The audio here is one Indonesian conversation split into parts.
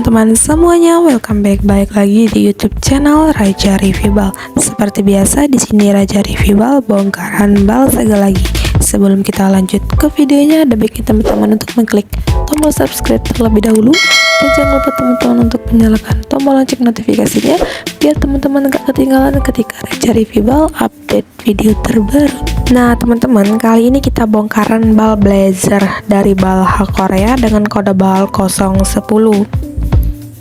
teman-teman semuanya, welcome back lagi di YouTube channel Raja Review Bal. Seperti biasa di sini Raja Review Bal bongkaran bal Saga lagi. Sebelum kita lanjut ke videonya, ada baiknya teman-teman untuk mengklik tombol subscribe terlebih dahulu dan jangan lupa teman-teman untuk menyalakan tombol lonceng notifikasinya biar teman-teman gak ketinggalan ketika Raja Review Bal update video terbaru. Nah teman-teman, kali ini kita bongkaran bal blazer dari bal Korea dengan kode bal 010.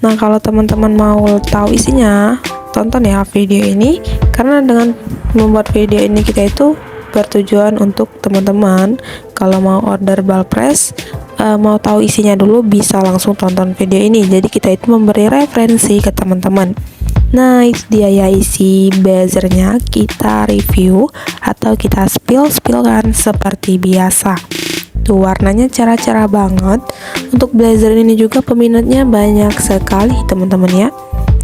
Nah kalau teman-teman mau tahu isinya, tonton ya video ini, karena dengan membuat video ini kita itu bertujuan untuk teman-teman kalau mau order bal press, mau tahu isinya dulu bisa langsung tonton video ini. Jadi kita itu memberi referensi ke teman-teman. Nah itu dia ya isi blazernya, kita review atau kita spill kan seperti biasa. Tuh warnanya cerah-cerah banget. Untuk blazer ini juga peminatnya banyak sekali teman-teman ya.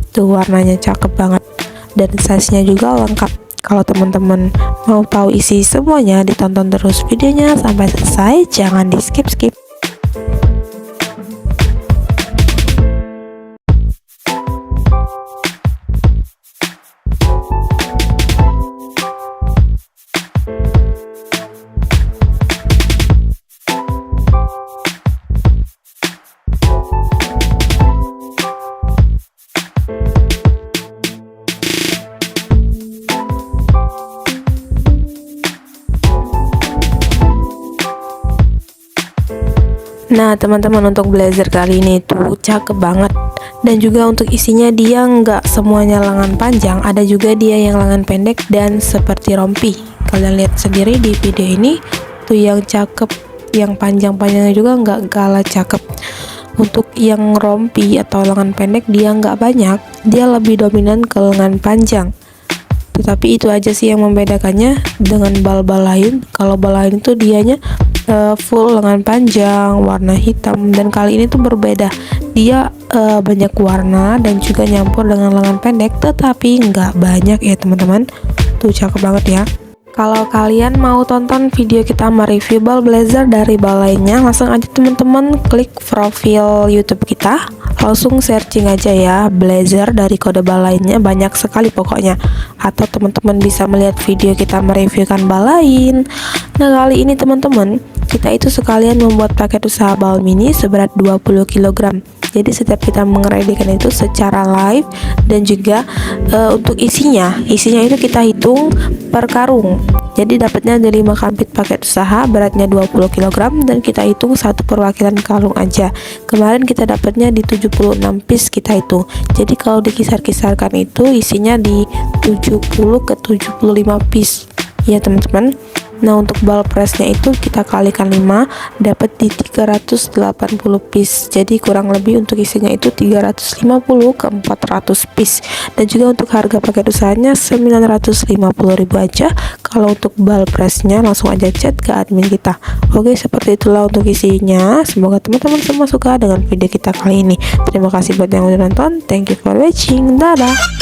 Tuh warnanya cakep banget dan size-nya juga lengkap. Kalau teman-teman mau tahu isi semuanya, ditonton terus videonya sampai selesai, jangan di skip. Nah teman-teman, untuk blazer kali ini tuh cakep banget, dan juga untuk isinya dia nggak semuanya lengan panjang, ada juga dia yang lengan pendek dan seperti rompi. Kalian lihat sendiri di video ini tuh yang cakep, yang panjang-panjangnya juga nggak kalah cakep. Untuk yang rompi atau lengan pendek dia nggak banyak, dia lebih dominan ke lengan panjang. Tetapi itu aja sih yang membedakannya dengan bal-bal lain. Kalau bal lain itu dianya full lengan panjang warna hitam, dan kali ini tuh berbeda, dia banyak warna dan juga nyampur dengan lengan pendek, tetapi nggak banyak ya teman-teman. Tuh cakep banget ya. Kalau kalian mau tonton video kita mereview bal blazer dari bal lainnya, langsung aja teman-teman klik profil YouTube kita, langsung searching aja ya blazer dari kode bal lainnya, banyak sekali pokoknya. Atau teman-teman bisa melihat video kita mereviewkan bal lain. Nah kali ini teman-teman, kita itu sekalian membuat paket usaha bal mini seberat 20 kg. Jadi setiap kita mengeredikan itu secara live, dan juga untuk isinya itu kita hitung per karung. Jadi dapatnya ada 5 kampit paket usaha beratnya 20 kg, dan kita hitung satu perwakilan kalung aja. Kemarin kita dapatnya di 76 piece kita hitung. Jadi kalau dikisar-kisarkan itu isinya di 70 ke 75 piece ya teman-teman. Nah untuk bal pressnya itu kita kalikan 5, dapat di 380 piece. Jadi kurang lebih untuk isinya itu 350 ke 400 piece. Dan juga untuk harga paket usahanya 950.000 aja. Kalau untuk bal pressnya langsung aja chat ke admin kita. Oke, seperti itulah untuk isinya. Semoga teman-teman semua suka dengan video kita kali ini. Terima kasih buat yang udah nonton. Thank you for watching. Dadah.